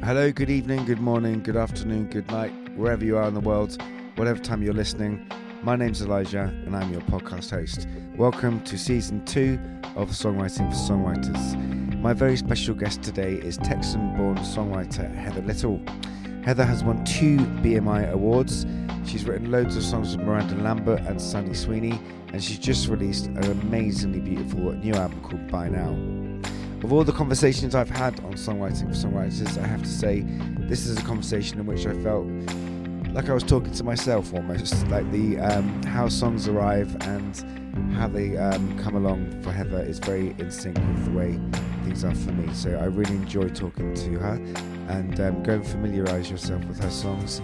Hello, good evening, good morning, good afternoon, good night, wherever you are in the world, whatever time you're listening. My name's Elijah and I'm your podcast host. Welcome to season 2 of Songwriting for Songwriters. My very special guest today is Texan-born songwriter Heather Little. Heather has won 2 BMI awards. She's written loads of songs with Miranda, Lambert and Sweeney, and she's just released an amazingly beautiful new album called By Now. Of all the conversations I've had on Songwriting for Songwriters, I have to say this is a conversation in which I felt like I was talking to myself almost, like the how songs arrive and how they come along for Heather is very in sync with the way things are for me. So I really enjoy talking to her and go and familiarise yourself with her songs.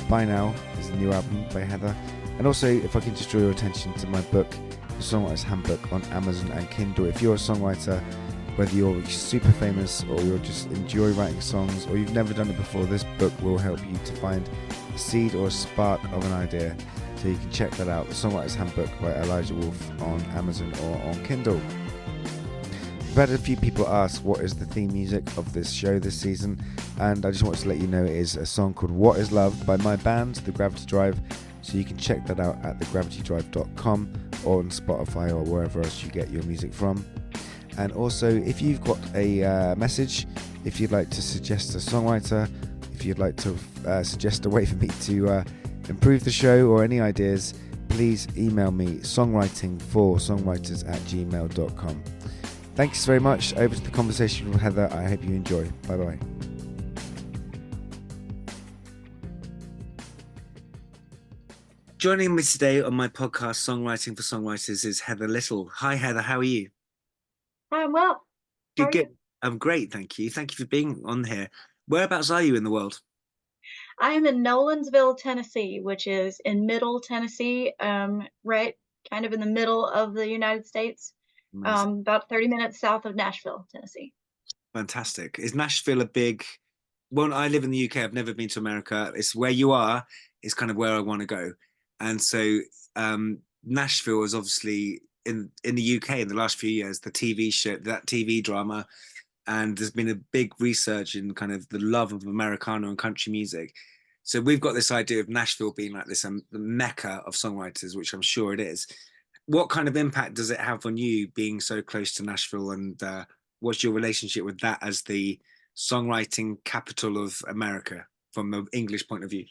By Now is the new album by Heather. And also, if I can just draw your attention to my book, The Songwriter's Handbook, on Amazon and Kindle. If you're a songwriter, whether you're super famous or you just enjoy writing songs or you've never done it before, this book will help you to find a seed or a spark of an idea. So you can check that out, The Songwriter's Handbook by Elijah Wolf on Amazon or on Kindle. I've had a few people ask what is the theme music of this show this season, and I just wanted to let you know it is a song called What Is Love by my band, The Gravity Drive. So you can check that out at thegravitydrive.com or on Spotify or wherever else you get your music from. And also, if you've got a message, if you'd like to suggest a songwriter, if you'd like to suggest a way for me to improve the show or any ideas, please email me songwritingforsongwriters@gmail.com. Thanks very much. Over to the conversation with Heather. I hope you enjoy. Bye-bye. Joining me today on my podcast, Songwriting for Songwriters, is Heather Little. Hi, Heather. How are you? I'm well. Good. I'm great, thank you. Thank you for being on here. Whereabouts are you in the world? I am in Nolensville, Tennessee, which is in Middle Tennessee, right kind of in the middle of the United States, about 30 minutes south of Nashville, Tennessee. Fantastic. Is Nashville a big... Well, I live in the UK. I've never been to America. It's where you are is kind of where I want to go. And so Nashville is obviously in the UK in the last few years, the TV show, that TV drama, and there's been a big research in kind of the love of Americana and country music. So we've got this idea of Nashville being like this mecca of songwriters, which I'm sure it is. What kind of impact does it have on you being so close to Nashville, and what's your relationship with that as the songwriting capital of America from the English point of view?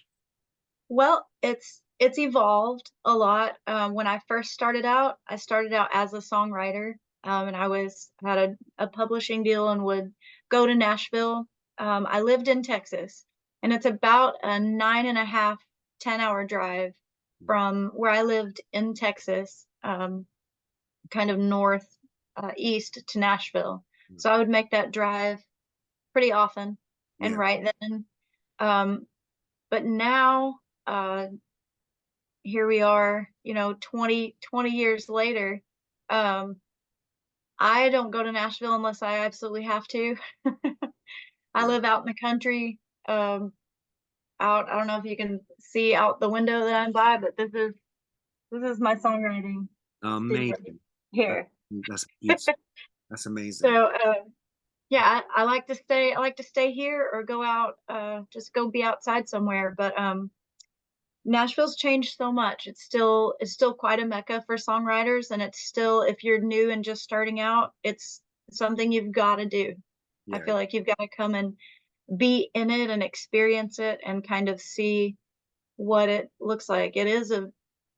Well, it's evolved a lot. When I first started out, I started out as a songwriter, and I had a publishing deal and would go to Nashville. I lived in Texas, and it's about a 9.5, 10-hour drive from where I lived in Texas, kind of north east to Nashville. So I would make that drive pretty often and right then. But now here we are, 20 years later. I don't go to Nashville unless I absolutely have to. I live out in the country. I don't know if you can see out the window that I'm by, but this is my songwriting Amazing. here. That's beautiful. That's amazing. So yeah, I like to stay here or go out, just go be outside somewhere. But Nashville's changed so much. It's still quite a mecca for songwriters, and it's still, if you're new and just starting out, it's something you've got to do. I feel like you've got to come and be in it and experience it and kind of see what it looks like. It is a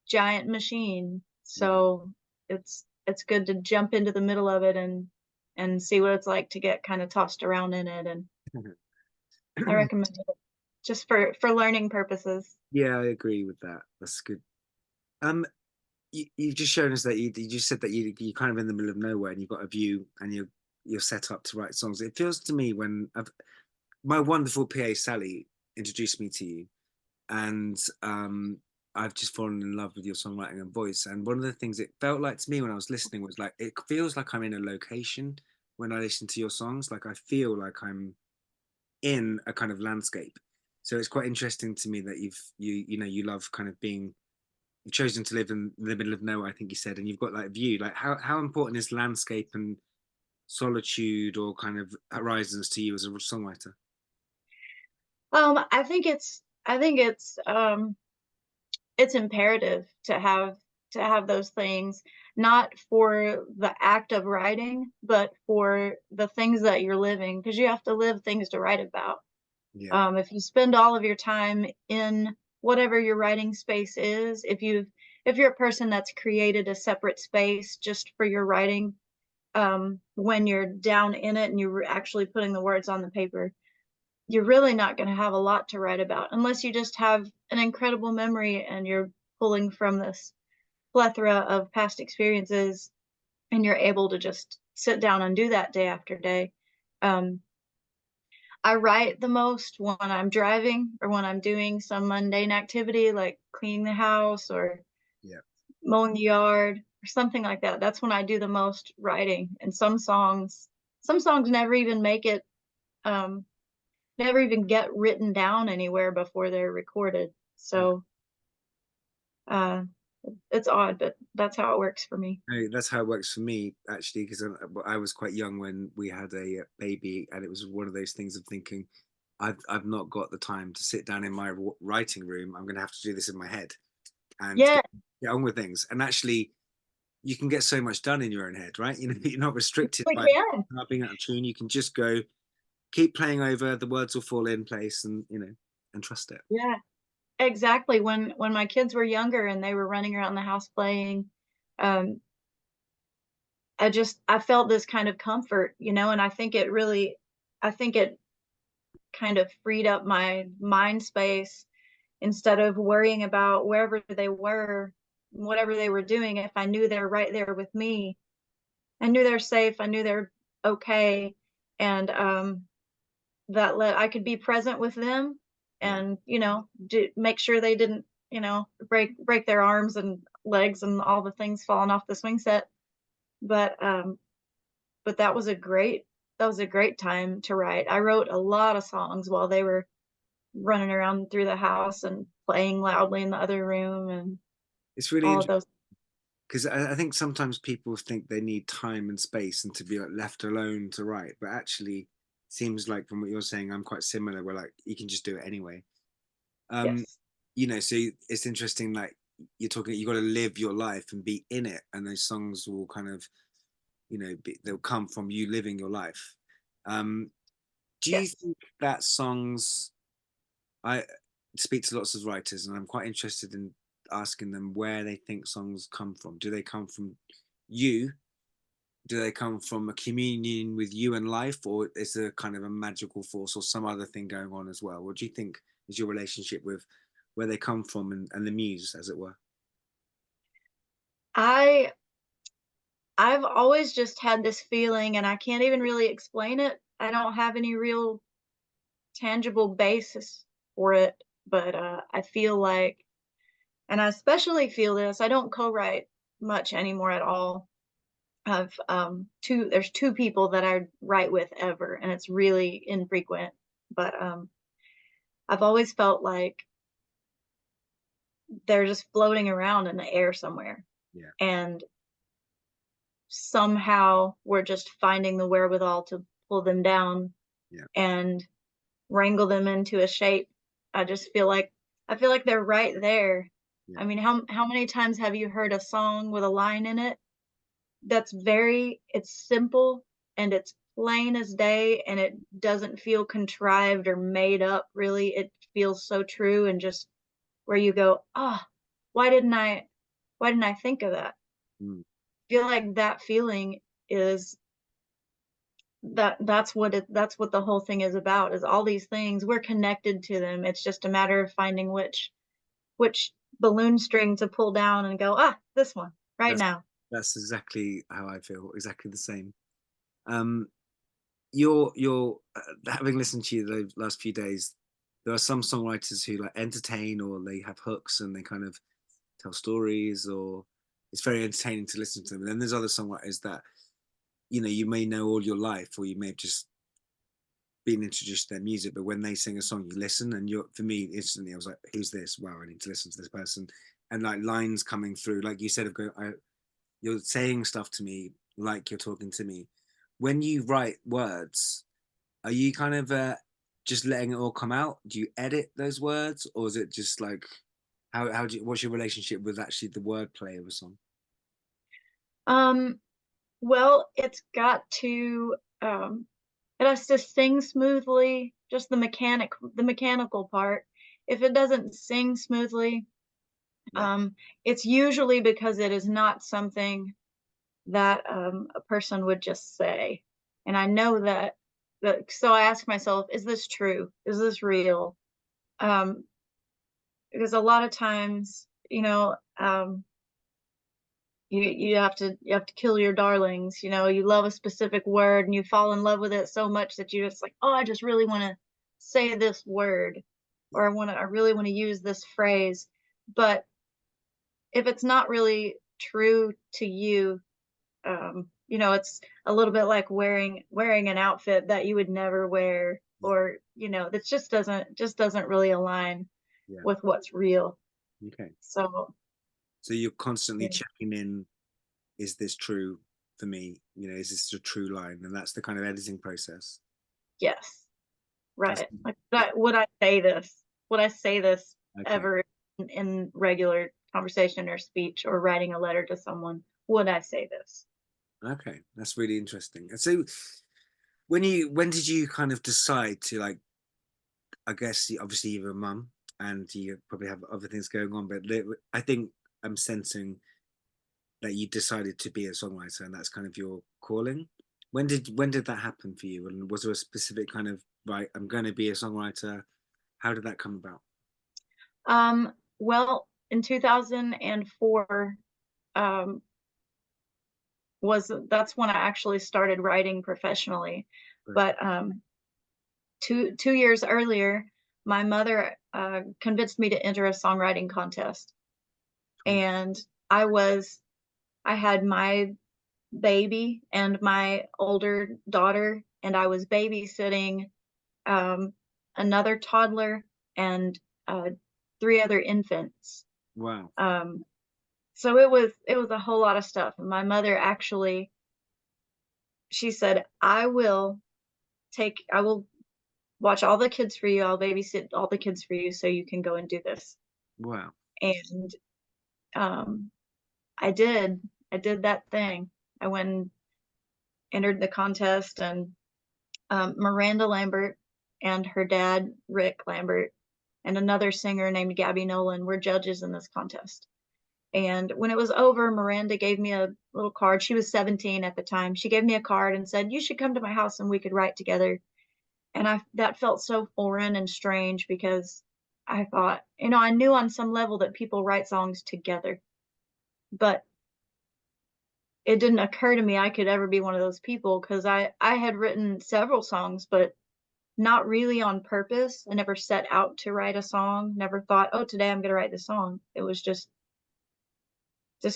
giant machine, so it's good to jump into the middle of it and see what it's like to get kind of tossed around in it. And I recommend it just for learning purposes. Yeah, I agree with that. That's good. You've just shown us that you just said that you're kind of in the middle of nowhere and you've got a view and you're set up to write songs. It feels to me when my wonderful PA Sally introduced me to you, and I've just fallen in love with your songwriting and voice. And one of the things it felt like to me when I was listening was like, it feels like I'm in a location when I listen to your songs. Like I feel like I'm in a kind of landscape. So it's quite interesting to me that you love kind of being chosen to live in the middle of nowhere, I think you said, and you've got like view. Like how important is landscape and solitude or kind of horizons to you as a songwriter? I think it's imperative to have those things, not for the act of writing, but for the things that you're living, because you have to live things to write about. Yeah. If you spend all of your time in whatever your writing space is, if you're a person that's created a separate space just for your writing, when you're down in it and you're actually putting the words on the paper, you're really not going to have a lot to write about unless you just have an incredible memory and you're pulling from this plethora of past experiences and you're able to just sit down and do that day after day. Um, I write the most when I'm driving or when I'm doing some mundane activity like cleaning the house or Yeah. mowing the yard or something like that. That's when I do the most writing. And some songs never even make it, um, never even get written down anywhere before they're recorded. So uh, it's odd, but that's how it works for me. That's how it works for me, actually, because I was quite young when we had a baby, and it was one of those things of thinking, I've not got the time to sit down in my writing room. I'm going to have to do this in my head and Yeah, get on with things. And actually, you can get so much done in your own head, right? You know, you're not restricted we by can. not being out of tune. You can just go, keep playing over. The words will fall in place, and and trust it. Yeah, exactly. When my kids were younger and they were running around the house playing, um, I felt this kind of comfort, and I think it kind of freed up my mind space instead of worrying about wherever they were, whatever they were doing. If I knew they're right there with me, I knew they're safe, I knew they're okay, and I could be present with them Yeah, and make sure they didn't break their arms and legs and all the things falling off the swing set. But that was a great time to write. I wrote a lot of songs while they were running around through the house and playing loudly in the other room and it's really all of interesting those. because I think sometimes people think they need time and space and to be like left alone to write, but actually, seems like from what you're saying, I'm quite similar. Where like you can just do it anyway. Um, Yes, so it's interesting. Like you're talking, you got to live your life and be in it, and those songs will kind of, they'll come from you living your life. Um, do you yes. think that songs? I speak to lots of writers, and I'm quite interested in asking them where they think songs come from. Do they come from you? Do they come from a communion with you and life, or is there kind of a magical force or some other thing going on as well? What do you think is your relationship with where they come from and the muse, as it were? I I've always just had this feeling and I can't even really explain it. I don't have any real tangible basis for it, but I feel like, and I especially feel this, I don't co-write much anymore at all. There's two people that I write with ever, and it's really infrequent. But I've always felt like they're just floating around in the air somewhere, Yeah, and somehow we're just finding the wherewithal to pull them down yeah, and wrangle them into a shape. I just I feel like they're right there. I yeah. mean, how many times have you heard a song with a line in it it's simple and it's plain as day and it doesn't feel contrived or made up really. It feels so true and just where you go, "Ah, why didn't I why didn't I think of that?" Mm. I feel like that feeling is that's what the whole thing is about, is all these things, we're connected to them. It's just a matter of finding which balloon string to pull down and go, "Ah, this one right That's now." that's exactly how I feel. Exactly the same. Um, you're having listened to you the last few days. There are some songwriters who like entertain or they have hooks and they kind of tell stories or it's very entertaining to listen to them. And then there's other songwriters that you may know all your life or you may have just been introduced to their music, but when they sing a song, you listen and for me instantly, I was like, who's this? Wow, I need to listen to this person. And like lines coming through, like you said, you're saying stuff to me like you're talking to me. When you write words, are you kind of just letting it all come out? Do you edit those words, or is it just like how do you, what's your relationship with actually the wordplay of a song? Um, well, it has to sing smoothly, just the mechanical part. If it doesn't sing smoothly, Yeah. it's usually because it is not something that a person would just say. And I know that, so I ask myself, is this true? Is this real? Um, because a lot of times, you have to kill your darlings. You love a specific word and you fall in love with it so much that you just like, oh, I just really want to say this word, or I really want to use this phrase. But if it's not really true to you, it's a little bit like wearing an outfit that you would never wear, Yeah. or that just doesn't really align Yeah. with what's real. Okay. So So you're constantly yeah. checking in. Is this true for me? Is this a true line? And that's the kind of editing process. Yes, That's right. Like that, would I say this okay. ever in regular conversation or speech or writing a letter to someone? Would I say this? Okay, that's really interesting. And so, when did you kind of decide to like? I guess obviously you're a mum and you probably have other things going on, but I think I'm sensing that you decided to be a songwriter and that's kind of your calling. When did that happen for you? And was there a specific kind of right? I'm going to be a songwriter. How did that come about? Well, in 2004, um, that's when I actually started writing professionally. Right. But two years earlier, my mother convinced me to enter a songwriting contest, Cool. and I had my baby and my older daughter, and I was babysitting um, another toddler and uh, three other infants. Wow. Um, so it was a whole lot of stuff. And my mother actually, she said, I will watch all the kids for you. I'll babysit all the kids for you so you can go and do this. Wow. And um, I did. I did that thing. I went and entered the contest, and Miranda Lambert and her dad, Rick Lambert, and another singer named Gabby Nolan were judges in this contest. And when it was over, Miranda gave me a little card. She was 17 at the time. She gave me a card and said, "You should come to my house and we could write together." And that felt so foreign and strange because I thought, I knew on some level that people write songs together, but it didn't occur to me I could ever be one of those people, because I had written several songs, but not really on purpose. I never set out to write a song, never thought, oh, today I'm going to write this song. It was just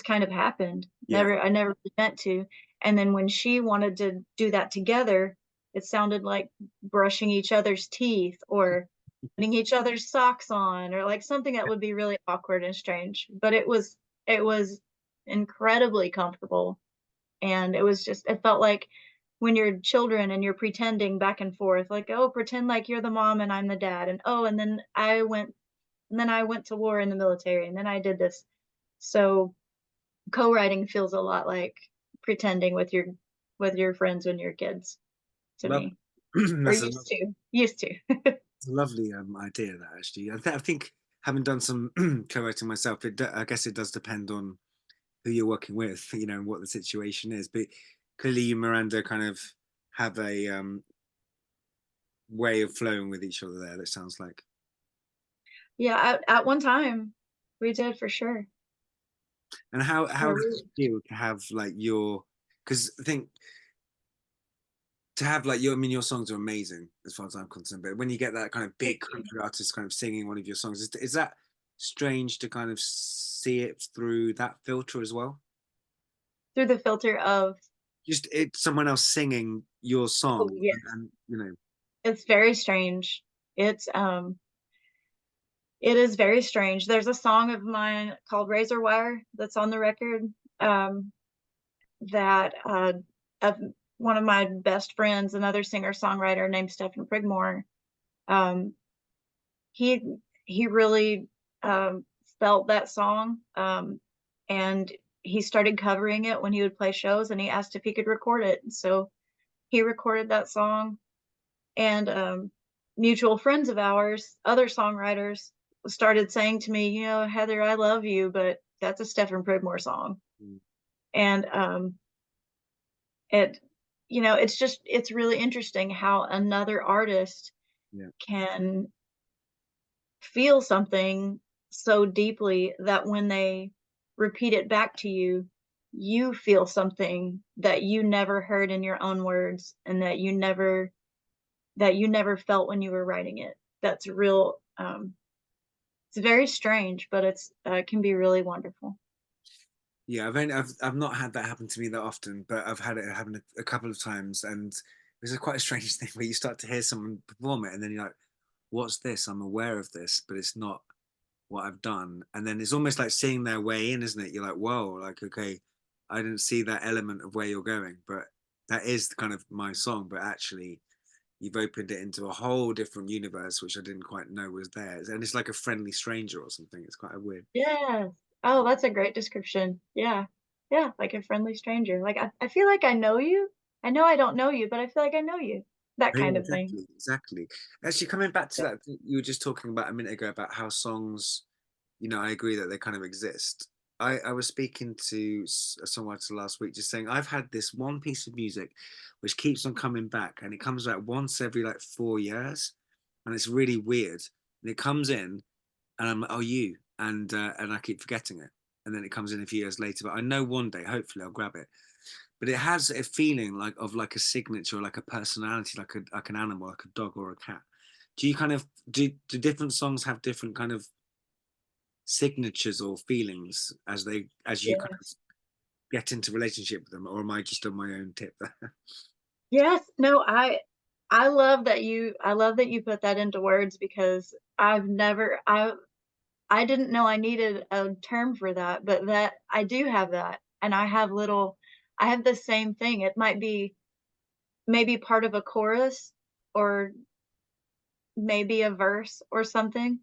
kind of happened. Yeah. I never really meant to. And then when she wanted to do that together, it sounded like brushing each other's teeth or putting each other's socks on, or like something that would be really awkward and strange. But it was incredibly comfortable. And it felt like when you're children and you're pretending back and forth, like, oh, pretend like you're the mom and I'm the dad. And oh, and then I went to war in the military, and then I did this. So co-writing feels a lot like pretending with your friends when you're kids, to Love. me, or That's a used to. lovely idea. That actually, I think having done some co-writing myself, I guess it does depend on who you're working with, and what the situation is. But clearly, you, Miranda, kind of have a way of flowing with each other there. That sounds like. Yeah, at one time we did, for sure. And how Yeah, does it feel to have like your? Because I think to have like your, I mean, your songs are amazing as far as I'm concerned. But when you get that kind of thank big you. country artist kind of singing one of your songs, is that strange to kind of see it through that filter as well? Through the filter of, Just it's someone else singing your oh song, yes, and it's very strange. It is very strange. There's a song of mine called Razor Wire that's on the record, that of one of my best friends, another singer-songwriter named Stephen Prigmore, Um, he he really um, felt that song, and he started covering it when he would play shows, and he asked if he could record it. So he recorded that song, and mutual friends of ours, other songwriters, started saying to me, Heather, I love you, but that's a Stephen Pridmore song. Mm. And it, it's really interesting how another artist Yeah. can feel something so deeply that when they repeat it back to you, you feel something that you never heard in your own words and that you never felt when you were writing it. That's real. It's very strange, but it can be really wonderful. Yeah, I've not had that happen to me that often, but I've had it happen a couple of times, and it's quite a strange thing where you start to hear someone perform it, and then you're like, "What's this? I'm aware of this, but it's not what I've done." And then it's almost like seeing their way in, isn't it? You're like, "Whoa, like okay, I didn't see that element of where you're going, but that is kind of my song, but actually." You've opened it into a whole different universe, which I didn't quite know was there. And it's like a friendly stranger or something. It's quite a weird. Yes. Oh, that's a great description. Yeah. Yeah, like a friendly stranger. Like I feel like I know you. I know I don't know you, but I feel like I know you. That Yeah, kind of thing. exactly, exactly. Actually, coming back to Yeah. that, you were just talking about a minute ago about how songs, I agree that they kind of exist. I was speaking to a songwriter last week, just saying I've had this one piece of music which keeps on coming back, and it comes out once every like 4 years, and it's really weird. And it comes in, and I'm like, oh, you, and I keep forgetting it, and then it comes in a few years later. But I know one day, hopefully, I'll grab it. But it has a feeling like a signature, like a personality, like an animal, like a dog or a cat. Do you kind of do different songs have different kind of signatures or feelings as you kind of Yes. get into relationship with them, or am I just on my own tip there? Yes. No, I love that you put that into words because I didn't know I needed a term for that, but that I do have that. And I have the same thing. It might be maybe part of a chorus or maybe a verse or something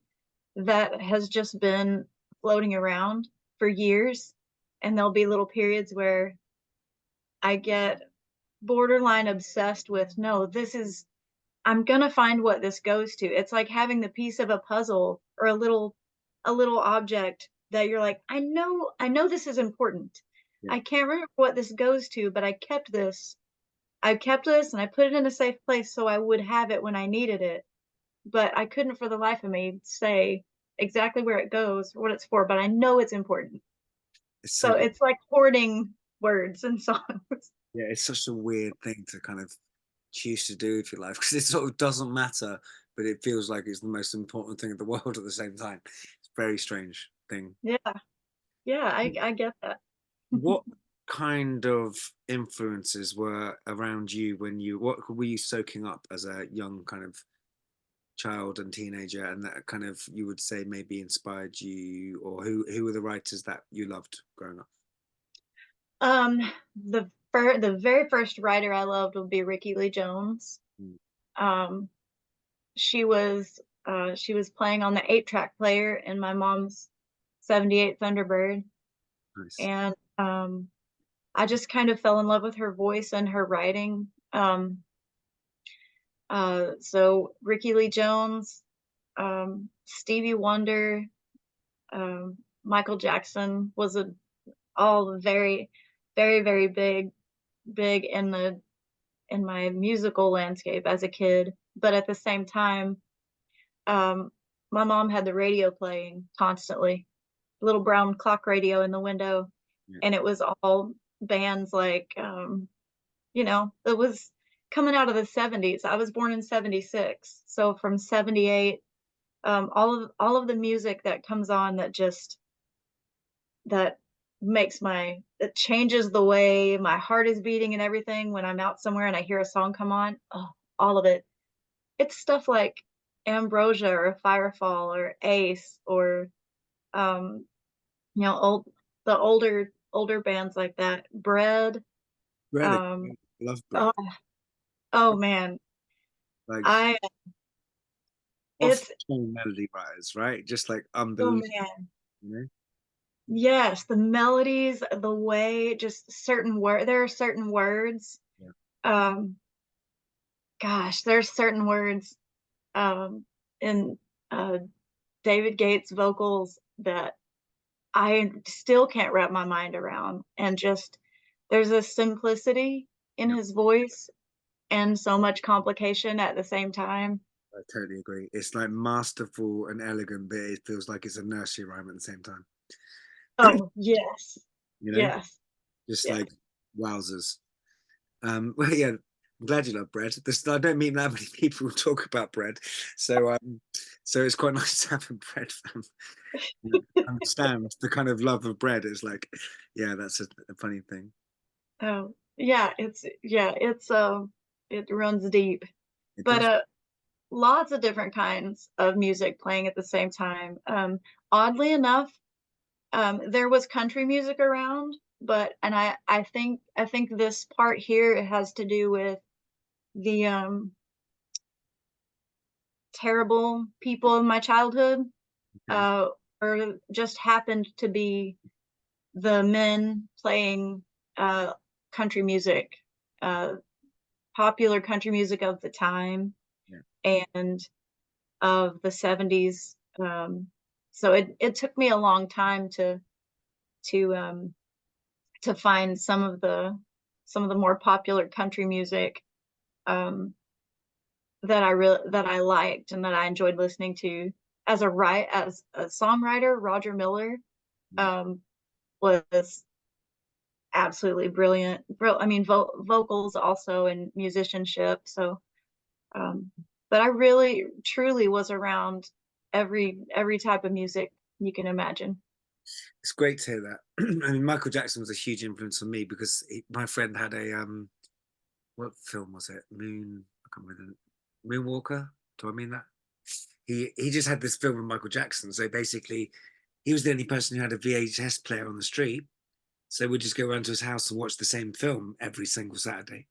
that has just been floating around for years. And there'll be little periods where I get borderline obsessed with, no, I'm gonna find what this goes to. It's like having the piece of a puzzle or a little object that you're like, I know this is important. Yeah, I can't remember what this goes to, but I kept this. I kept this and I put it in a safe place so I would have it when I needed it. But I couldn't for the life of me say exactly where it goes or what it's for, but I know it's important. it's so So it's like hoarding words and songs. yeah, it's such a weird thing to kind of choose to do with your life because it sort of doesn't matter, but it feels like it's the most important thing in the world at the same time. It's a very strange thing. Yeah, yeah, I get that. What kind of influences were around you what were you soaking up as a young kind of child and teenager, and that kind of you would say maybe inspired you, or who were the writers that you loved growing up? Um, the very first writer I loved would be Rickie Lee Jones. Mm, Um, she was playing on the 8-track player in my mom's 78 Thunderbird, nice. and I just kind of fell in love with her voice and her writing. So Rickie Lee Jones, Stevie Wonder, Michael Jackson was all very, very, very big in my musical landscape as a kid. But at the same time, um, my mom had the radio playing constantly, little brown clock radio in the window, Yeah, and it was all bands like, it was coming out of the 70s. I was born in 76, so from 78, all of the music that comes on that that changes the way my heart is beating and everything when I'm out somewhere and I hear a song come on. Oh, all of it. It's stuff like Ambrosia or Firefall or Ace or um, the older bands like that. Bread. really, Um, I love bread. oh, oh man. Like I off It's, melody writers, right? Just like oh unbelievable, man. you know? Yes, the melodies, the way, just there are certain words. Yeah. Um, gosh, there's certain words in uh David Gates' vocals that I still can't wrap my mind around. And just there's a simplicity in Yeah, his voice and so much complication at the same time. I totally agree. It's like masterful and elegant, but it feels like it's a nursery rhyme at the same time. Oh, yes. You know, Yes. just Yes. like wowzers. Well, yeah, I'm glad you love bread. I don't meet that many people who talk about bread, so so it's quite nice to have a bread fan. Understand the kind of love of bread is like, yeah, that's a funny thing. Oh, yeah, it runs deep. It But does. lots of different kinds of music playing at the same time. Oddly enough, there was country music around, but and I think this part here has to do with the terrible people of my childhood, Okay. uh, or just happened to be the men playing uh, country music, uh, popular country music of the time Yeah. and of the 70s. So it took me a long time to um, to find some of the more popular country music um, that I liked and that I enjoyed listening to. As a songwriter, Roger Miller Yeah. um, was absolutely brilliant. I mean, vocals also and musicianship. So, um, but I really truly was around every type of music you can imagine. It's great to hear that. I mean, Michael Jackson was a huge influence on me because my friend had a what film was it? I can't remember. Moonwalker. Do I mean that? He just had this film with Michael Jackson. So basically, he was the only person who had a VHS player on the street. So we'd just go around to his house and watch the same film every single Saturday.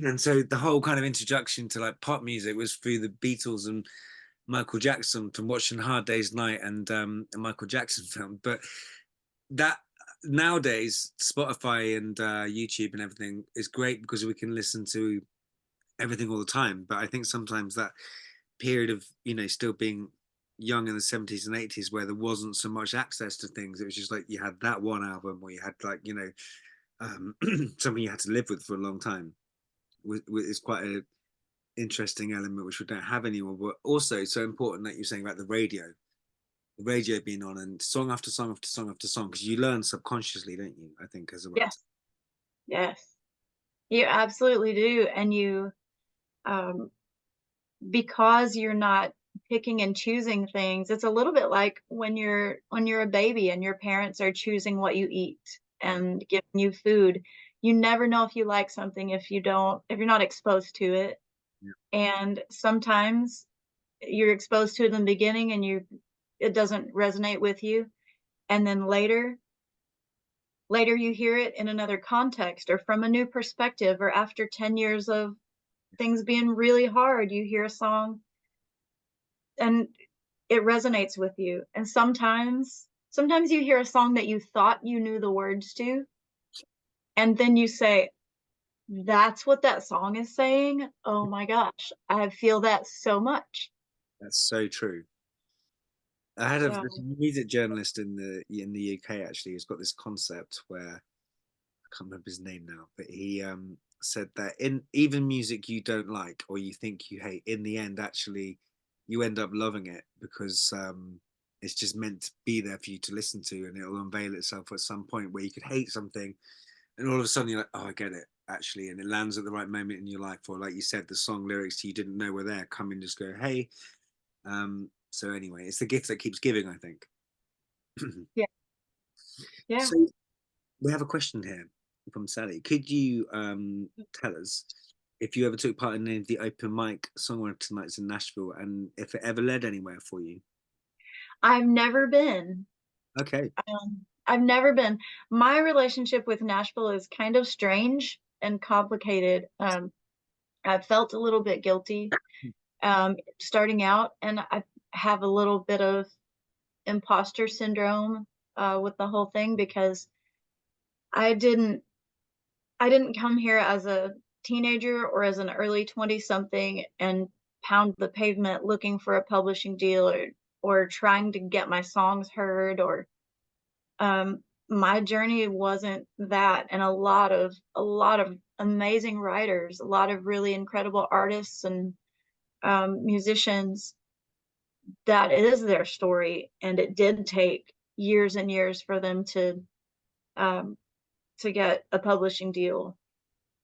And so the whole kind of introduction to like pop music was through the Beatles and Michael Jackson, from watching Hard Day's Night and a Michael Jackson film. But that nowadays, Spotify and YouTube and everything is great because we can listen to everything all the time. But I think sometimes that period of, still being young in the 70s and 80s where there wasn't so much access to things, it was just like you had that one album or you had like, something you had to live with for a long time. It's quite an interesting element which we don't have anymore, but also so important that you're saying about the radio being on and song after song after song after song, because you learn subconsciously, don't you? I think as a writer. Yes, yes, you absolutely do, and you um, because you're not picking and choosing things. It's a little bit like when you're a baby and your parents are choosing what you eat Yeah, and giving you food. You never know if you like something if you're not exposed to it. yeah. And sometimes you're exposed to it in the beginning and it doesn't resonate with you. And then later you hear it in another context or from a new perspective, or after 10 years of things being really hard, you hear a song and it resonates with you. And sometimes you hear a song that you thought you knew the words to, and then you say, that's what that song is saying. Oh my gosh, I feel that so much. That's so true. I had So there's a music journalist in the UK actually who's got this concept where I can't remember his name now, but he said that in even music you don't like or you think you hate, in the end actually you end up loving it because it's just meant to be there for you to listen to, and it'll unveil itself at some point where you could hate something and all of a sudden you're like, oh, I get it actually, and it lands at the right moment in your life, or like you said, the song lyrics you didn't know were there come and just go, hey. So anyway, it's the gift that keeps giving, I think. yeah, yeah. So we have a question here from Sally. Could you tell us if you ever took part in any of the open mic songwriter nights in Nashville and if it ever led anywhere for you? I've never been. Okay. I've never been. My relationship with Nashville is kind of strange and complicated. I felt a little bit guilty starting out, and I have a little bit of imposter syndrome with the whole thing because I didn't I didn't come here as a teenager or as an early 20 something and pound the pavement looking for a publishing deal or trying to get my songs heard or my journey wasn't that, and a lot of amazing writers, a lot of really incredible artists and musicians, that is their story, and it did take years and years for them um, to get a publishing deal.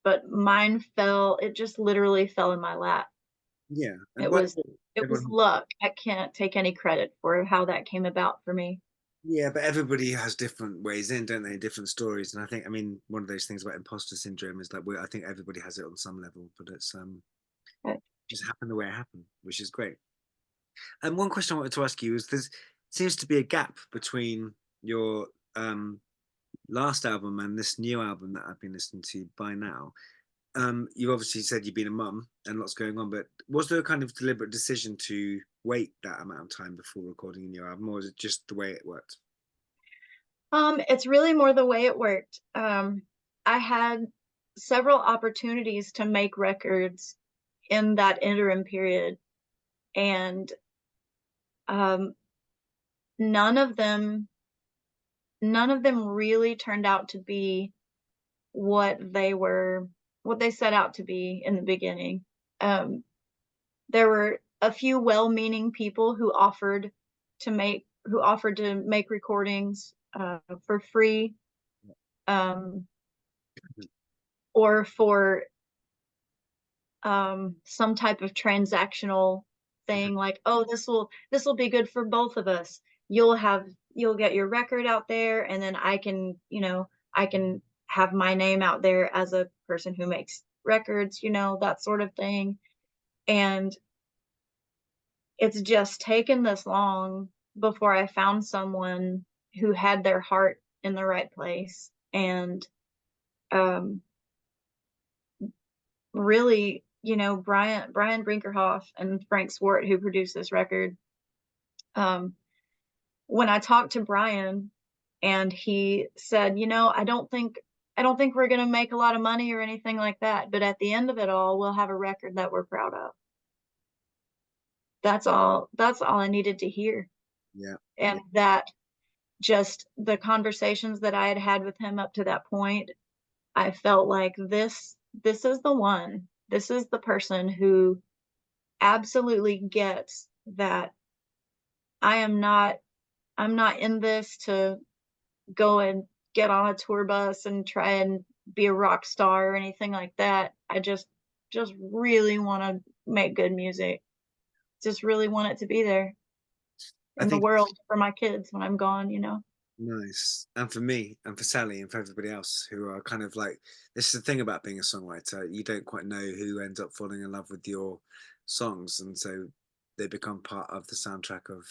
But mine fell, it just literally fell in my lap. Yeah, and It why was it was everyone? luck. I can't take any credit for how that came about for me. Yeah, but everybody has different ways in, don't they? Different stories, and I think, I mean, one of those things about imposter syndrome is that I think everybody has it on some level, but it's Uh, just happened the way it happened, which is great. And one question I wanted to ask you is: there seems to be a gap between your last album and this new album that I've been listening to by now. You obviously said you've been a mum and lots going on, but was there a kind of deliberate decision to wait that amount of time before recording a new album, or was it just the way it worked? it's really more the way it worked. I had several opportunities to make records in that interim period, and um, none of them none of them really turned out to be what what they set out to be in the beginning. Um, there were a few well-meaning people who offered to make recordings for free, um, or for some type of transactional thing, like, oh, this will be good for both of us. You'll get your record out there, and then I can have my name out there as a person who makes records, that sort of thing. And it's just taken this long before I found someone who had their heart in the right place. And um, really, Brian Brinkerhoff and Frank Swart, who produced this record, um, when I talked to Brian and he said, I don't think we're gonna make a lot of money or anything like that, but at the end of it all, we'll have a record that we're proud of. That's all I needed to hear. Yeah, And that just the conversations that I had had with him up to that point, I felt like this is the one. This is the person who absolutely gets that I am not I'm not in this to go and get on a tour bus and try and be a rock star or anything like that. I just really want to make good music. Just really want it to be there I in the think world for my kids when I'm gone. nice. And for me, and for Sally, and for everybody else who are kind of like, this is the thing about being a songwriter. You don't quite know who ends up falling in love with your songs. And so they become part of the soundtrack of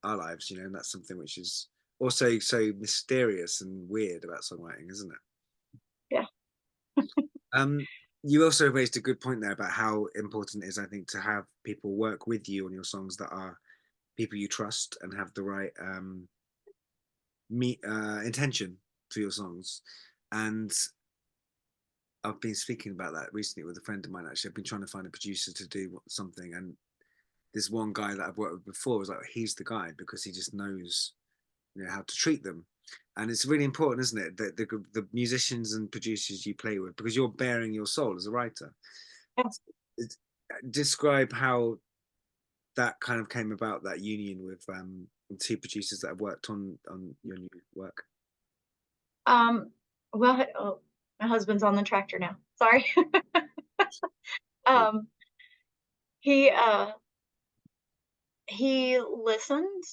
our lives, and that's something which is also so mysterious and weird about songwriting, isn't it? Yeah. Um, you also raised a good point there about how important it is, I think, to have people work with you on your songs that are people you trust and have the right intention for your songs. And I've been speaking about that recently with a friend of mine. Actually, I've been trying to find a producer to do something, and this one guy that I've worked with before was like, he's the guy because he just knows, how to treat them. And it's really important, isn't it, that the musicians and producers you play with, because you're bearing your soul as a writer. Yeah. It's, describe how that kind of came about, that union with two producers that have worked on your new work. Um, well, oh, my husband's on the tractor now. Sorry. Um, he uh he listened.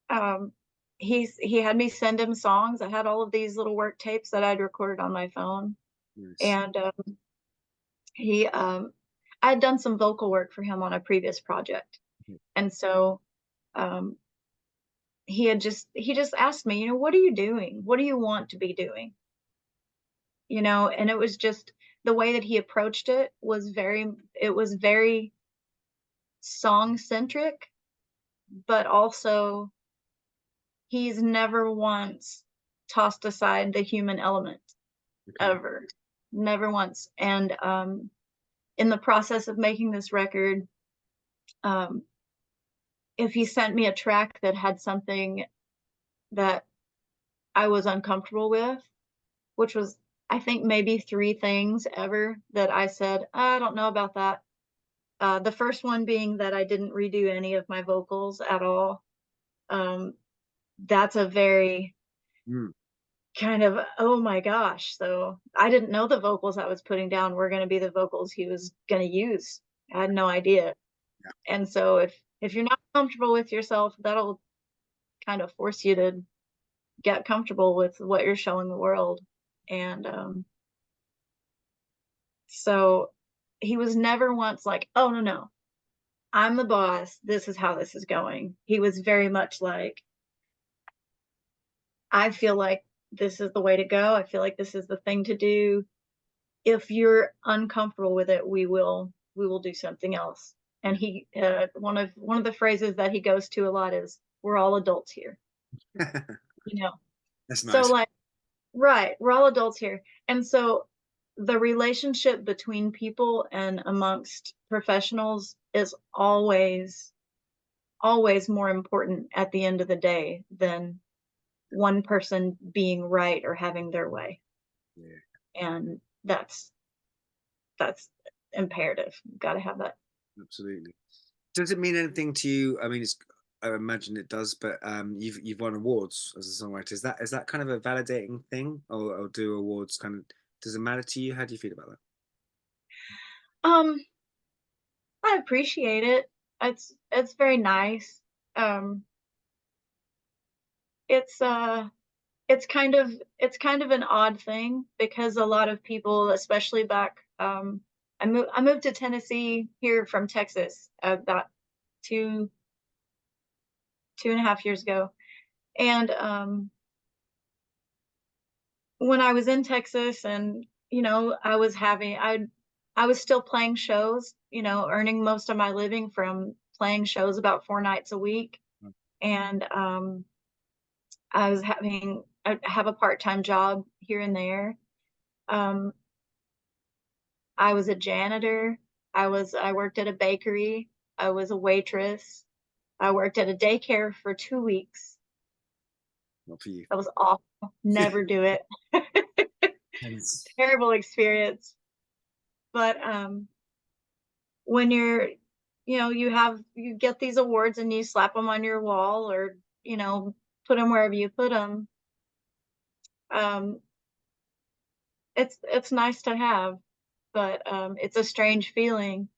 Um, he had me send him songs. I had all of these little work tapes that I'd recorded on my phone, Nice. and he I had done some vocal work for him on a previous project, and so um, he just asked me, what are you doing? What do you want to be doing? And it was just the way that he approached it was very song centric, but also he's never once tossed aside the human element, Okay. ever. Never once. And in the process of making this record, um, if he sent me a track that had something that I was uncomfortable with, which was, I think, maybe 3 things ever that I said, I don't know about that. The first one being that I didn't redo any of my vocals at all. Um, that's a very Mm. kind of, oh my gosh. So I didn't know the vocals I was putting down were going to be the vocals he was going to use. I had no idea. Yeah. And so if you're not comfortable with yourself, that'll kind of force you to get comfortable with what you're showing the world. And so he was never once like, oh no, no, I'm the boss. This is how this is going. He was very much like, I feel like this is the way to go. I feel like this is the thing to do. If you're uncomfortable with it, we will do something else. And he one of the phrases that he goes to a lot is, we're all adults here, you know. That's So nice. like, right, we're all adults here. And so the relationship between people and amongst professionals is always more important at the end of the day than one person being right or having their way. Yeah. And that's imperative. You've got to have that. Absolutely. Does it mean anything to you? I mean, I imagine it does, but you've won awards as a songwriter. Is that kind of a validating thing, or do awards kind of, does it matter to you? How do you feel about that? Um, I appreciate it. It's very nice. Um, it's uh it's kind of an odd thing because a lot of people, especially back, I moved to Tennessee here from Texas about 2.5 years ago. And when I was in Texas, and I was still playing shows, earning most of my living from playing shows about 4 nights a week. And I have a part-time job here and there. Um, I was a janitor. I worked at a bakery. I was a waitress. I worked at a daycare for 2 weeks. Not for you. That was awful. Never do it. Hence. Terrible experience. But when you get these awards and you slap them on your wall, or put them wherever you put them, um, it's nice to have, but it's a strange feeling,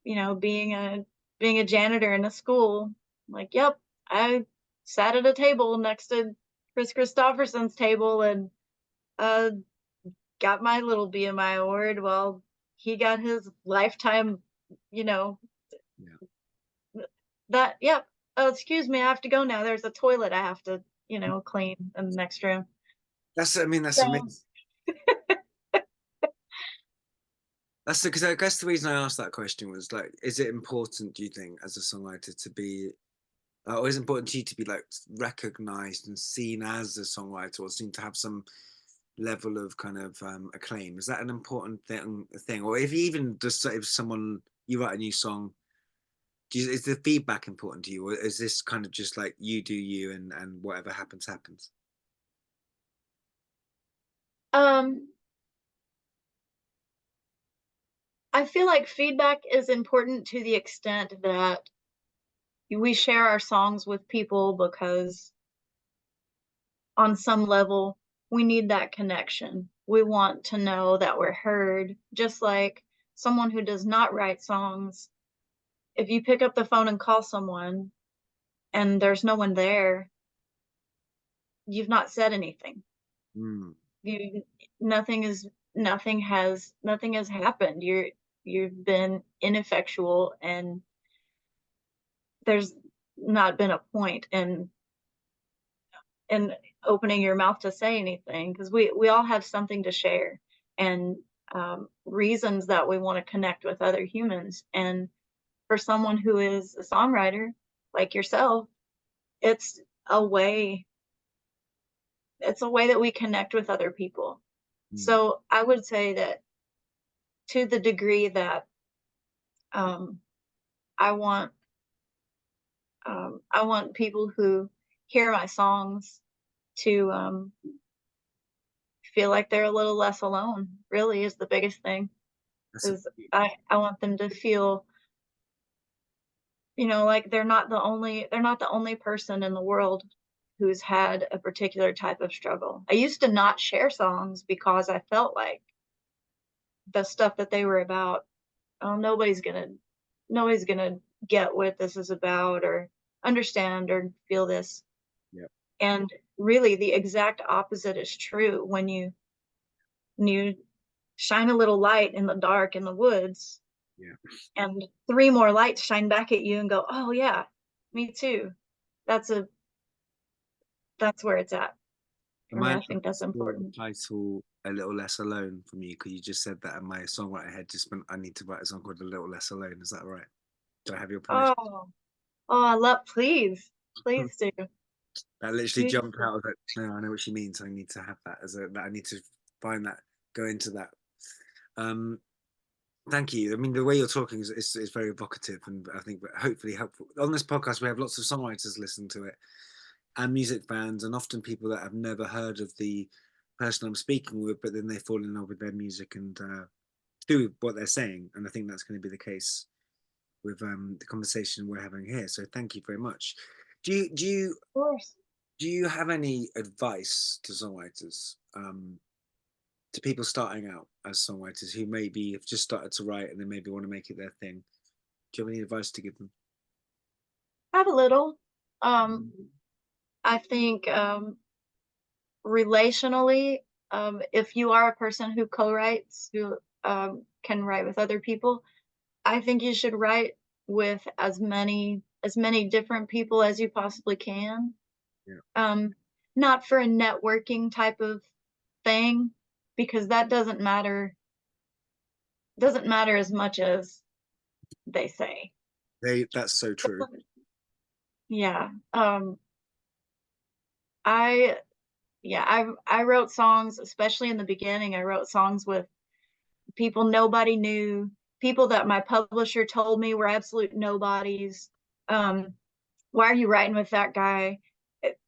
being a janitor in a school. Like, yep, I sat at a table next to Chris Christopherson's table and uh, got my little BMI award while he got his lifetime, you know, Yeah. that, yep. Oh, excuse me, I have to go now. There's a toilet I have to, clean in the next room. I mean, that's So, amazing. That's because I guess the reason I asked that question was like, is it important, do you think, as a songwriter to be, or is it important to you to be like recognized and seen as a songwriter, or seen to have some level of kind of acclaim? Is that an important thing? Or if you even just, if someone, you write a new song, is the feedback important to you, or is this kind of just like you do you, and whatever happens happens? um, I feel like feedback is important to the extent that we share our songs with people because on some level we need that connection. We want to know that we're heard, just like someone who does not write songs. If you pick up the phone and call someone and there's no one there, you've not said anything. Mm. You nothing has happened. You've been ineffectual, and there's not been a point in opening your mouth to say anything, because we all have something to share, and reasons that we want to connect with other humans. And for someone who is a songwriter like yourself, it's a way that we connect with other people. So I would say that to the degree that um, I want I want people who hear my songs to feel like they're a little less alone, really is the biggest thing. That's a, Is I want them to feel, like they're not the only person in the world who's had a particular type of struggle. I used to not share songs because I felt like the stuff that they were about, oh, nobody's gonna get what this is about or understand or feel this. yeah, And really the exact opposite is true when you shine a little light in the dark in the woods yeah. and three more lights shine back at you and go, oh yeah, me too. That's a that's where it's at for Am I me. I allowed think to that's steal the important. title "A Little Less Alone" from you? Because you just said that, and my songwriter head just went, "I need to write a song called "A Little Less Alone." Is that right? Do I have your permission? Oh, I love, please do. That literally Please jumped do. out of it. No, I know what she means. I need to have that as a. I need to find that. Go into that. Um, Thank you. I mean, the way you're talking is very evocative, and I think hopefully helpful. On this podcast, we have lots of songwriters listen to it, and music fans, and often people that have never heard of the person I'm speaking with, but then they fall in love with their music and do what they're saying. And I think that's going to be the case with the conversation we're having here. So thank you very much. Do you do you Of course. do you have any advice to songwriters, to people starting out as songwriters who maybe have just started to write and they maybe want to make it their thing? Do you have any advice to give them? Have a little. Um, I think relationally, if you are a person who co-writes, who can write with other people, I think you should write with as many different people as you possibly can. Yeah, Um, Not for a networking type of thing, because that doesn't matter as much as they say. that's so true. Yeah. I yeah, I wrote songs, especially in the beginning. I wrote songs with people nobody knew, people that my publisher told me were absolute nobodies. Um, why are you writing with that guy?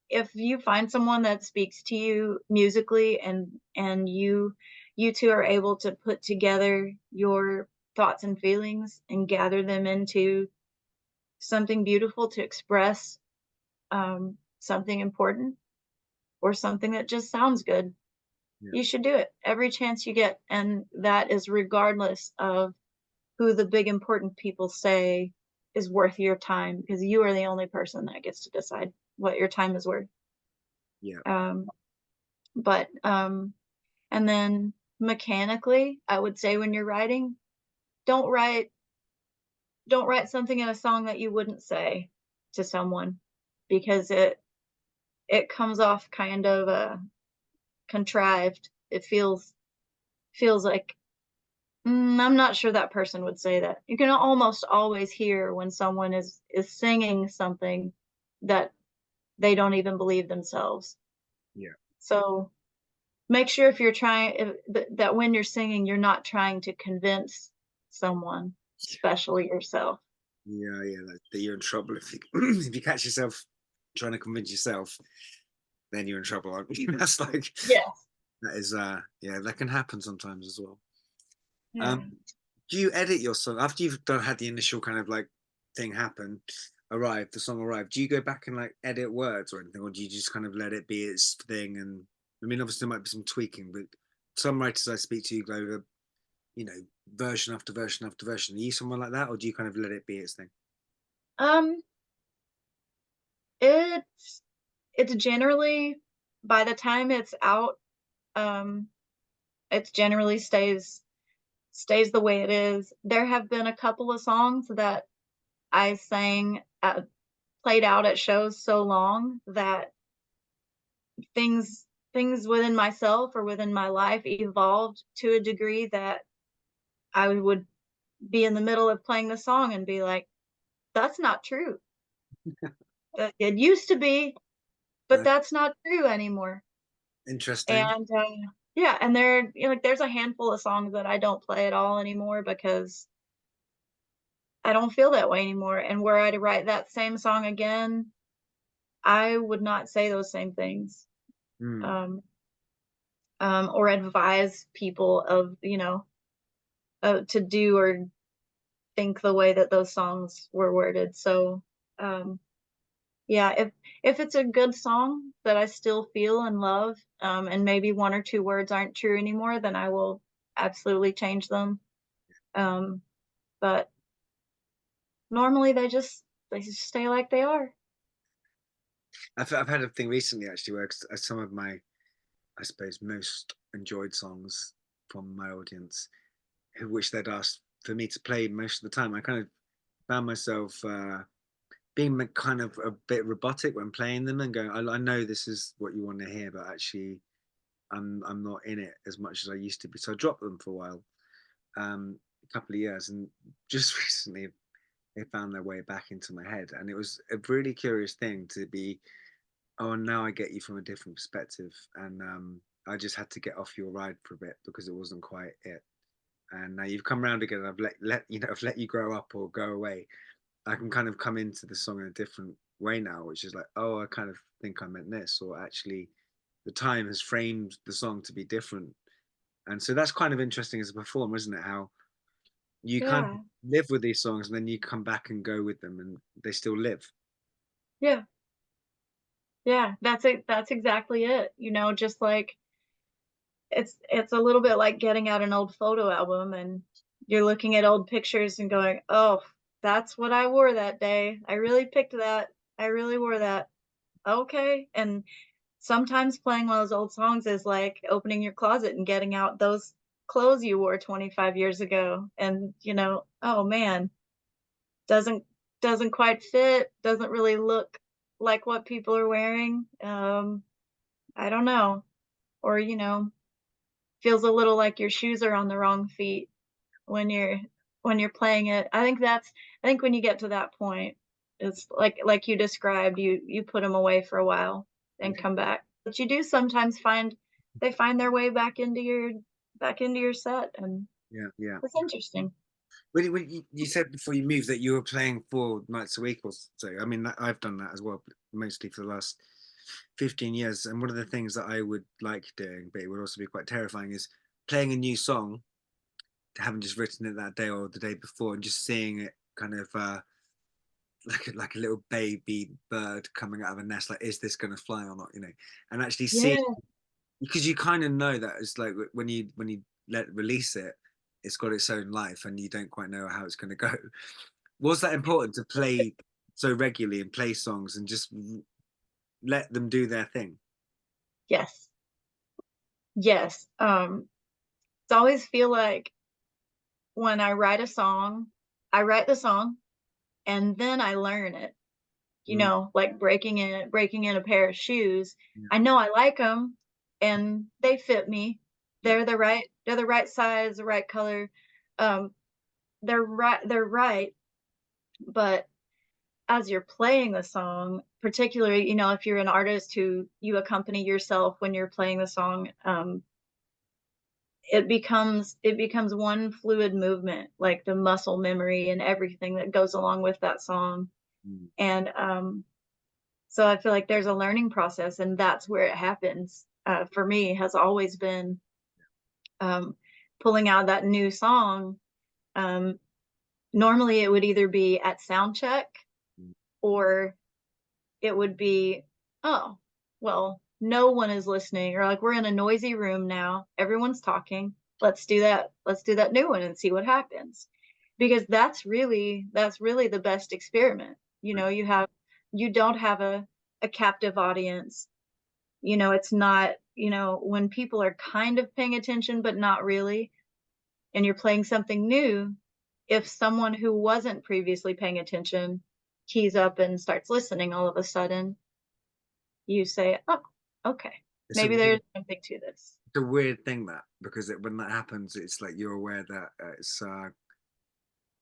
If you find someone that speaks to you musically and you two are able to put together your thoughts and feelings and gather them into something beautiful to express something important or something that just sounds good, Yeah, you should do it every chance you get. And that is regardless of who the big important people say is worth your time, because you are the only person that gets to decide what your time is worth. yeah, Um, but and then mechanically, I would say when you're writing, don't write don't write something in a song that you wouldn't say to someone, because it comes off kind of contrived. It feels like, I'm not sure that person would say that. You can almost always hear when someone is singing something that they don't even believe themselves. yeah, So make sure if you're trying that when you're singing, you're not trying to convince someone, especially yourself. yeah. That you're in trouble if you if you catch yourself trying to convince yourself, then you're in trouble, aren't you? That's like Yes. that is yeah, that can happen sometimes as well. Yeah. Um, do you edit your song after you've done had the initial kind of like thing happen, arrive, the song arrived? Do you go back and like edit words or anything, or do you just kind of let it be its thing? And I mean, obviously there might be some tweaking, but some writers I speak to go over, you know, version after version after version. Are you someone like that, or do you kind of let it be its thing? Um, it's it's generally, by the time it's out, um, it generally stays the way it is. There have been a couple of songs that I sang played out at shows so long that things within myself or within my life evolved to a degree that I would be in the middle of playing the song and be like, "That's not true. That it used to be, but Uh, that's not true anymore." Interesting. And, yeah, and like, there's a handful of songs that I don't play at all anymore because I don't feel that way anymore, and were I to write that same song again, I would not say those same things, Mm. um, or advise people of, to do or think the way that those songs were worded. So, um, yeah, if it's a good song that I still feel and love, and maybe one or two words aren't true anymore, then I will absolutely change them. Um, but normally they just stay like they are. I've had a thing recently actually where some of my, I suppose, most enjoyed songs from my audience, which they'd asked for me to play most of the time, I kind of found myself being kind of a bit robotic when playing them and going, I know this is what you want to hear, but actually I'm not in it as much as I used to be. So I dropped them for a while, a couple of years, and just recently they found their way back into my head, and it was a really curious thing to be. Oh, now I get you from a different perspective, and I just had to get off your ride for a bit because it wasn't quite it. And now you've come around again. I've I've let you grow up or go away. I can kind of come into the song in a different way now, which is like, oh, I kind of think I meant this, or actually, the time has framed the song to be different. And so that's kind of interesting as a performer, isn't it? How you kind of Yeah, live with these songs and then you come back and go with them and they still live. yeah, yeah. That's it. That's exactly it. Just like it's a little bit like getting out an old photo album and you're looking at old pictures and going, "Oh, that's what I wore that day. I really picked that. I really wore that. Okay." And sometimes playing one of those old songs is like opening your closet and getting out those clothes you wore 25 years ago and, oh man, doesn't doesn't quite fit, doesn't really look like what people are wearing. I don't know. Or, feels a little like your shoes are on the wrong feet when you're playing it. I think when you get to that point, it's like you described, you put them away for a while and Yeah, come back. But you do sometimes find their way back into your set, and yeah, yeah. it's interesting. When you said before you moved that you were playing 4 nights a week or so, I mean, I've done that as well, mostly for the last 15 years. And one of the things that I would like doing, but it would also be quite terrifying, is playing a new song, having just written it that day or the day before, and just seeing it kind of like a little baby bird coming out of a nest. Like, is this going to fly or not? And actually see, Yeah. because you kind of know that it's like when you let release it, it's got its own life, and you don't quite know how it's going to go. Was that important to play so regularly and play songs and just let them do their thing? Yes. Yes. It's always feel like when I write a song, I write the song and then I learn it. Mm, Like breaking in a pair of shoes. yeah, I know I like them, and they fit me. yeah. They're the right size, the right color. Um, they're right, but as you're playing the song, particularly, if you're an artist who you accompany yourself when you're playing the song, it becomes one fluid movement, like the muscle memory and everything that goes along with that song. Mm, And so I feel like there's a learning process, and that's where it happens. For me, has always been um, pulling out that new song. Um, Normally, it would either be at sound check, mm, or it would be, oh, well, no one is listening, or like we're in a noisy room now, everyone's talking. Let's do that. Let's do that new one and see what happens, because that's really the best experiment. You don't have a captive audience. It's not, when people are kind of paying attention, but not really, and you're playing something new, if someone who wasn't previously paying attention keys up and starts listening all of a sudden, you say, oh, okay, it's a maybe weird, there's something to this. it's a weird thing that, because when that happens, it's like you're aware that it's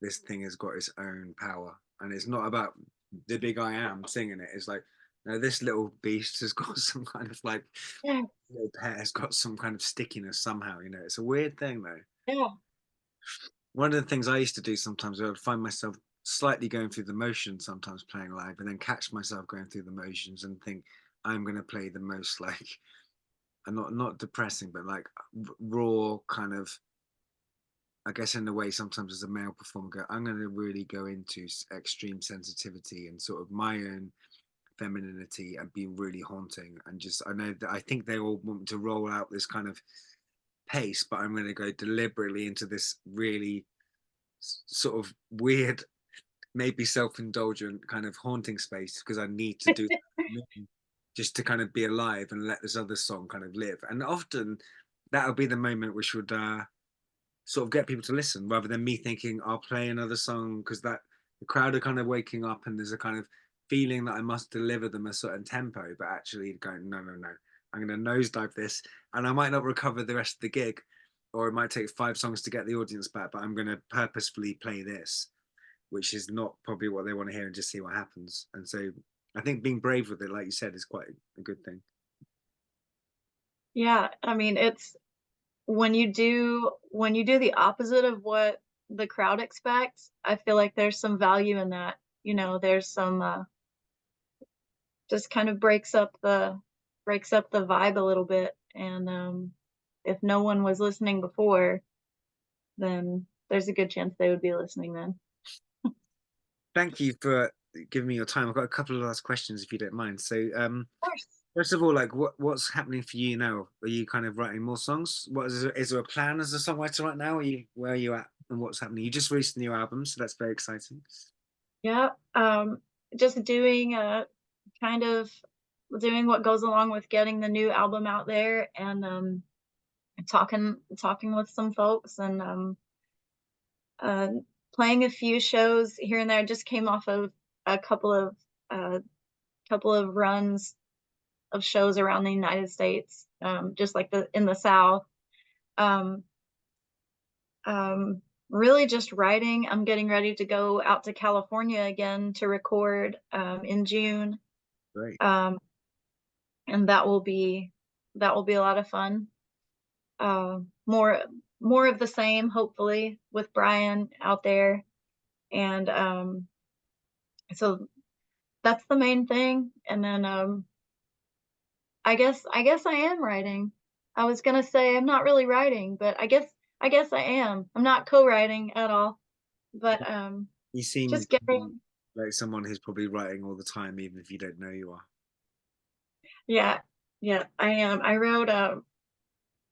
this thing has got its own power, and it's not about the big I am singing it. It's like, no, this little beast has got some kind of like Yeah, little pet has got some kind of stickiness somehow. You know, it's a weird thing though. yeah. One of the things I used to do sometimes, I would find myself slightly going through the motions sometimes playing live, and then catch myself going through the motions and think I'm going to play the most like, and not depressing, but like raw kind of. I guess in a way, sometimes as a male performer, I'm going to really go into extreme sensitivity and sort of my own femininity and be really haunting. And just, I know that I think they all want to roll out this kind of pace, but I'm going to go deliberately into this really sort of weird, maybe self-indulgent kind of haunting space because I need to do that just to kind of be alive and let this other song kind of live. And often that'll be the moment which would sort of get people to listen rather than me thinking I'll play another song because that the crowd are kind of waking up and there's a kind of feeling that I must deliver them a certain tempo, but actually going, no, no, no, I'm going to nosedive this and I might not recover the rest of the gig, or it might take 5 songs to get the audience back, but I'm going to purposefully play this, which is not probably what they want to hear and just see what happens. And so I think being brave with it, like you said, is quite a good thing. Yeah, I mean, it's when you do the opposite of what the crowd expects, I feel like there's some value in that. You know, there's some just kind of breaks up the vibe a little bit. And if no one was listening before, then there's a good chance they would be listening then. Thank you for giving me your time. I've got a couple of last questions if you don't mind. So Of course. first of all, like what's happening for you now? Are you kind of writing more songs? Is there a plan as a songwriter right now? Where are you at and what's happening? You just released a new album, so that's very exciting. Yeah. Just doing kind of doing what goes along with getting the new album out there, and talking with some folks, and uh, playing a few shows here and there. I just came off of a uh, couple of runs of shows around the United States, just like the in the South. Um, really just writing. I'm getting ready to go out to California again to record in June, Great. um, and that will be a lot of fun. Uh, more more of the same, hopefully, with Brian out there, and so that's the main thing. And then I guess I am writing. I was gonna say I'm not really writing, but I guess I am. I'm not co-writing at all, but You seem just getting like someone who's probably writing all the time, even if you don't know you are. yeah, yeah, I am. I wrote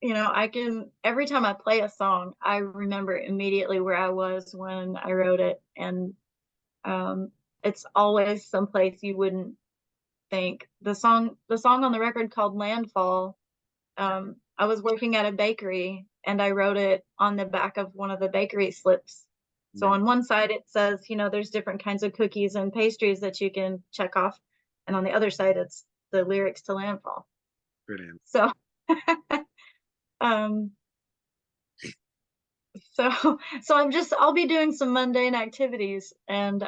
you know, I can every time I play a song, I remember immediately where I was when I wrote it, and it's always someplace you wouldn't think. The song on the record called Landfall. I was working at a bakery and I wrote it on the back of one of the bakery slips. So Amazing. on one side it says, you know, there's different kinds of cookies and pastries that you can check off, and on the other side it's the lyrics to Landfall. Brilliant. So um so I'll be doing some mundane activities, and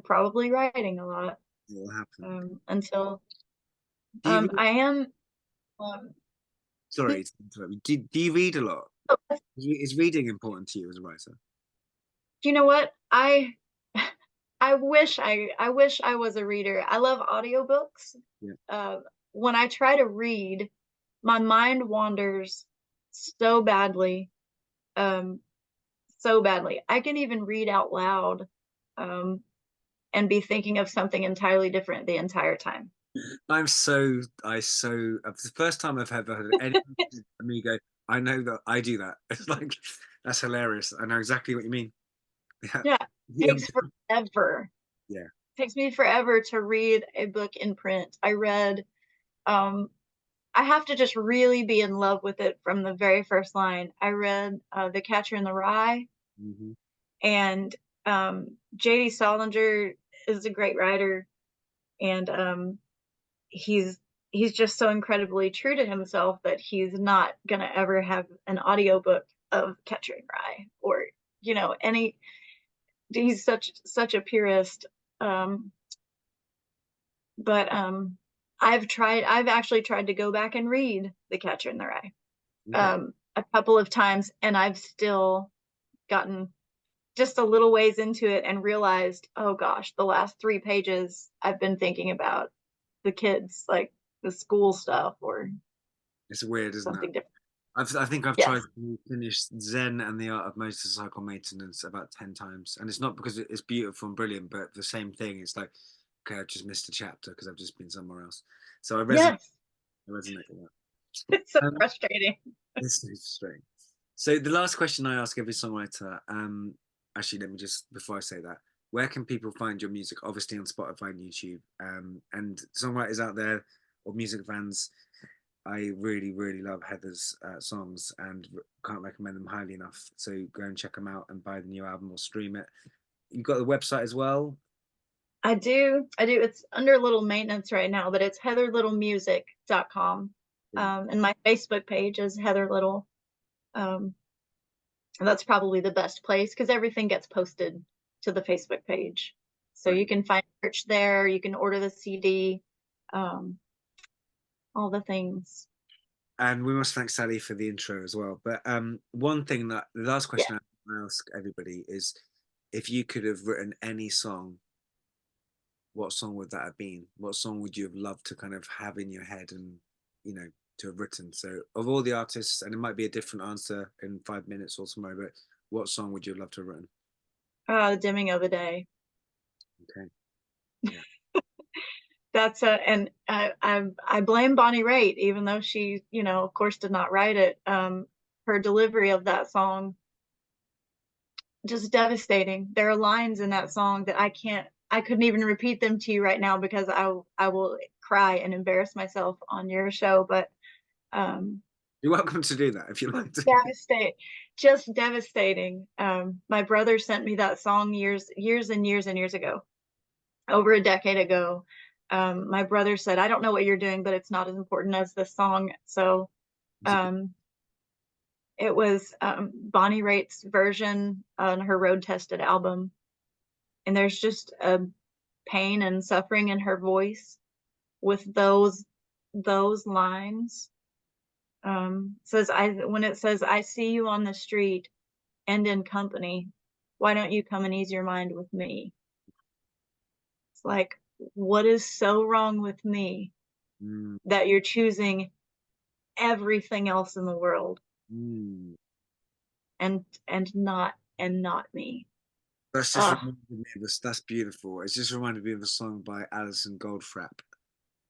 probably writing a lot It will happen. until Do you read, I am um sorry to interrupt you. Do you read a lot? Is reading important to you as a writer? you know what? I wish I was a reader. I love audiobooks. Yeah. Uh, when I try to read, my mind wanders so badly. Um, so badly. I can even read out loud, um, and be thinking of something entirely different the entire time. It's the first time I've ever heard anyone say to me go, I know that I do that. It's like, that's hilarious. I know exactly what you mean. Yeah. Yeah, Yeah. takes forever. Yeah. Takes me forever to read a book in print. Um, I have to just really be in love with it from the very first line. I read The Catcher in the Rye, Hmm. and J.D. Salinger is a great writer, and he's he's just so incredibly true to himself that he's not gonna ever have an audiobook of Catcher in Rye, or he's such a purist. Um, but I've actually tried to go back and read The Catcher in the Rye Okay. a couple of times, and I've still gotten just a little ways into it and realized, oh gosh, the last 3 pages I've been thinking about the kids, like the school stuff or It's weird, isn't it? something different. I think I've tried Yes. to finish Zen and the Art of Motorcycle Maintenance about 10 times. And it's not because it's beautiful and brilliant, but the same thing. It's like, okay, I've just missed a chapter because I've just been somewhere else. So Yes. I resonate with that. It's so Um, frustrating. it's so strange. So the last question I ask every songwriter, actually, let me just, before I say that, where can people find your music? Obviously on Spotify and YouTube. And songwriters out there or music fans, I really, really love Heather's songs and can't recommend them highly enough. So go and check them out and buy the new album or stream it. You've got the website as well. I do. It's under a little maintenance right now, but it's heatherlittlemusic.com. And my Facebook page is Heather Little. And that's probably the best place because everything gets posted to the Facebook page. So you Brilliant. can find merch there, you can order the CD, um, all the things. And we must thank Sally for the intro as well. But one thing that the last Yeah. question I ask everybody is if you could have written any song, what song would that have been? What song would you have loved to kind of have in your head and, to have written? So, of all the artists, and it might be a different answer in 5 minutes or tomorrow, but what song would you have loved to have written? The Dimming of the Day. Okay. Yeah. That's and I blame Bonnie Raitt, even though she, of course, did not write it. Her delivery of that song just devastating. There are lines in that song that I couldn't even repeat them to you right now because I will cry and embarrass myself on your show. But You're welcome to do that if you like to. just devastating. My brother sent me that song years and years ago, over a decade ago. My brother said, I don't know what you're doing, but it's not as important as this song. So it was Bonnie Raitt's version on her road tested album. And there's just a pain and suffering in her voice with those lines. When it says, I see you on the street and in company, why don't you come and ease your mind with me? It's like, what is so wrong with me that you're choosing everything else in the world and not me? That's just reminded me of this. That's beautiful. It's just reminded me of a song by Alison Goldfrapp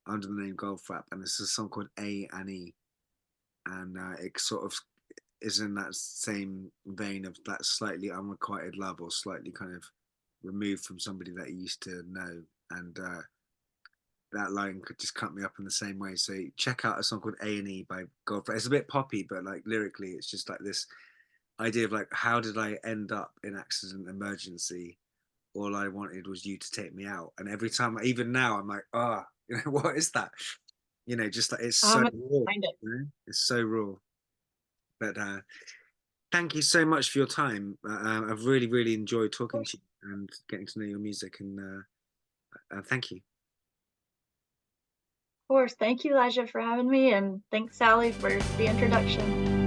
under the name Goldfrapp, and it's a song called A and E, and it sort of is in that same vein of that slightly unrequited love or slightly kind of removed from somebody that you used to know, and that line could just cut me up in the same way. So check out a song called A and E by Goldfrapp. It's a bit poppy, but like lyrically, it's just like this idea of like, how did I end up in accident emergency? All I wanted was you to take me out. And every time, even now, I'm like, what is that? Just like it's so raw. It's so raw. But thank you so much for your time. I've really, really enjoyed talking to you and getting to know your music. And thank you. Of course. Thank you, Elijah, for having me. And thanks, Sally, for the introduction.